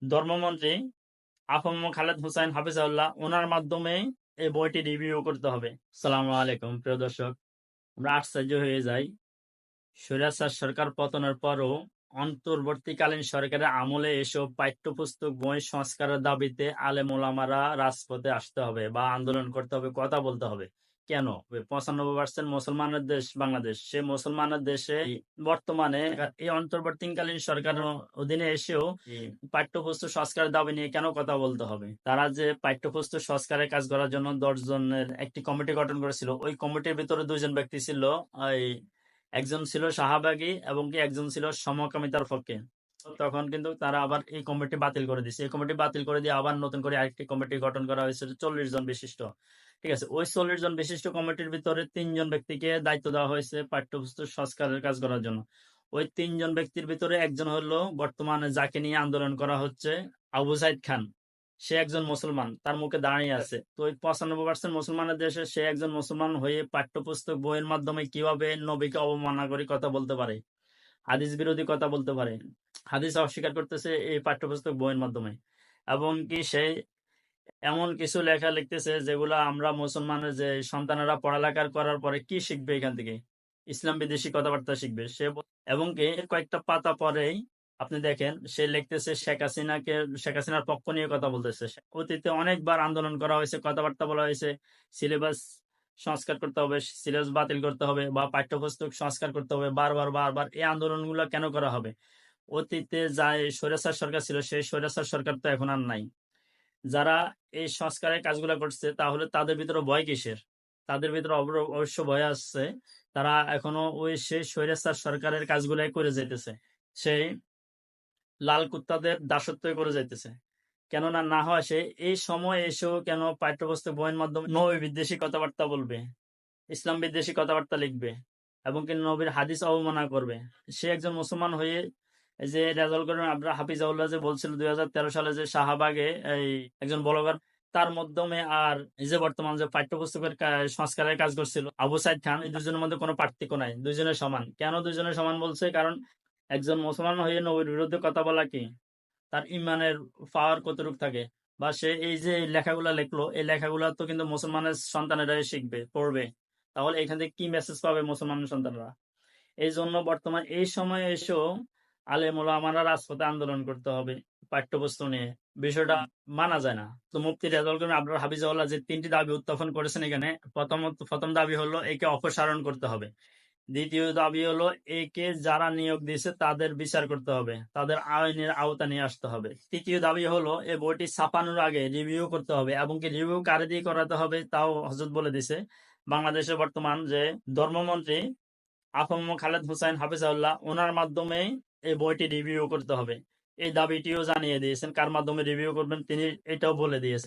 ধর্মমন্ত্রী আফম খালেদ হোসাইন হাফিজাউল্লাহ ওনার মাধ্যমে এই বইটি রিভিউ করতে হবে। আসসালামু আলাইকুম প্রিয় দর্শক, আমরা আশ্চর্য হয়ে যাই স্বৈরাচার সরকার পতনের পরও অন্তর্বর্তীকালীন সরকারের আমলে এসব পাঠ্যপুস্তক বই সংস্কারের দাবিতে আলেম ওলামারা রাজপথে আসতে হবে বা আন্দোলন করতে হবে, কথা বলতে হবে। কেন? 95% মুসলমানের দেশ বাংলাদেশ, সে মুসলমানের দেশে বর্তমানে এই অন্তর্বর্তীকালীন সরকারের অধীনে এসেও পাঠ্যপুস্তক সংস্কারের দাবি নিয়ে কেন কথা বলতে হবে? তারা যে পাঠ্যপুস্তক সংস্কারের কাজ করার জন্য 10 জনের একটি কমিটি গঠন করেছিল, ওই কমিটির ভিতরে 2 জন ব্যক্তি ছিল, একজন ছিল শাহবাগী এবং কি একজন ছিল সমকামিতার পক্ষে। তখন কিন্তু তারা আবার এই কমিটি বাতিল করে দিয়েছে। এই কমিটি বাতিল করে দিয়ে আবার নতুন করে আরেকটি কমিটি গঠন করা হয়েছে 40 জন বিশিষ্ট। ঠিক আছে, ওই 40 জন বিশিষ্ট কমিটির ভিতরে 3 জন ব্যক্তিকে দায়িত্ব দেওয়া হয়েছে পাঠ্যপুস্তক সংস্কারের কাজ করার জন্য। ওই 3 জন ব্যক্তির ভিতরে একজন হলো বর্তমানে যাকে নিয়ে আন্দোলন করা হচ্ছে, আবু সাইদ খান। সে একজন মুসলমান, তার মুখে দাঁড়িয়ে আছে। তো ওই 95% মুসলমানের দেশে সে একজন মুসলমান হয়ে পাঠ্যপুস্তক বইয়ের মাধ্যমে কিভাবে নবীকে অবমাননা করে কথা বলতে পারে, হাদিস বিরোধী কথা বলতে পারে, হাদিস অস্বীকার করতেছে এই পাঠ্যপুস্তক বইয়ের মাধ্যমে। এবং কি সে এমন কিছু লেখা লিখতেছে যেগুলো আমরা মুসলমানের যে সন্তানেরা পড়ালেখা করার পরে কি শিখবে এখান থেকে? ইসলাম বিদেশি কথাবার্তা শিখবে সে। এবং কি এর কয়েকটা পাতা পরেই আপনি দেখেন সে লিখতেছে শেখ হাসিনার পক্ষ নিয়ে কথা বলতেছে। অতীতে অনেকবার আন্দোলন করা হয়েছে, কথাবার্তা বলা হয়েছে, সিলেবাস সংস্কার করতে হবে, সিলেবাস বাতিল করতে হবে বা পাঠ্যপুস্তক সংস্কার করতে হবে। বারবার বারবার এই আন্দোলনগুলো কেন করা হবে? অতীতে যা স্বৈরাচার সরকার ছিল, সেই স্বৈরাচার সরকার তো এখন আর নাই। যারা এই সংস্কারের কাজগুলো করছে তাহলে তাদের ভিতরে ভয় কিসের? তাদের ভিতরে অবশ্য ভয় আসছে। তারা এখনো ওই সেই স্বৈরাচার সরকারের কাজগুলাই করে যেতেছে, সেই লাল কুত্তাদের দাসত্ব করে যাইতেছে। কেননা না হয় সে এই সময় এসেও কেন পাঠ্যপুস্তক বইয়ের মাধ্যমে নবী বিদ্বেষী কথাবার্তা বলবে, ইসলাম বিদ্বেষী কথাবার্তা লিখবে এবং কি নবীর হাদিস অবমাননা করবে? সে একজন মুসলমান হয়ে এই যে রেজাউল করিম আবরা হাফিজাউল্লাহ যে বলছিল 2013 সালে যে শাহবাগে এই একজন ব্লগার, তার মাধ্যমে আর এই যে বর্তমান যে পাঠ্যপুস্তকের সংস্কারের কাজ করছিল আবু সাইদ খান, এই দুজনের মধ্যে কোনো পার্থক্য নাই, দুজনের সমান। কেন দুজনের সমান বলছে? কারণ একজন মুসলমান হয়ে নবীর বিরুদ্ধে কথা বলা কি, তার ইমানের পাওয়ার কতটুকু থাকে? বা সে এই যে লেখাগুলা লিখলো, এই লেখাগুলা তো কিন্তু মুসলমানের সন্তানেরাই শিখবে, পড়বে। তাহলে এখান থেকে কি মেসেজ পাবে মুসলমান সন্তানরা? এই জন্য বর্তমান এই সময়ে এসেও আলেম ওলামারা রাজপথে আন্দোলন করতে হবে পাঠ্যপুস্তক নিয়ে। বিষয়টা মানা যায় না। তো মুফতি রেজাউল করিম আবরার হাফিজাউল্লাহ যে 3টি দাবি উত্থাপন করেছেন এখানে, প্রথম দাবি হলো একে অপসারণ করতে হবে। দ্বিতীয় দাবি হলো একে যারা নিয়োগ দিয়েছে তাদের বিচার করতে হবে, তাদের আইনের আওতা নিয়ে আসতে হবে। তৃতীয় দাবি হলো এই বইটি ছাপানোর আগে রিভিউ করতে হবে এবং কি রিভিউ কারে দিয়ে করাতে হবে তাও হযরত বলে দিছে। বাংলাদেশের বর্তমান যে ধর্মমন্ত্রী আফম খালেদ হোসাইন হাফিজাউল্লাহ ওনার মাধ্যমে এই বইটি রিভিউ করতে হবে। এই দাবিটিও জানিয়ে দিয়েছেন। কার মাধ্যমে রিভিউ করবেন তিনি এটাও বলে দিয়েছেন।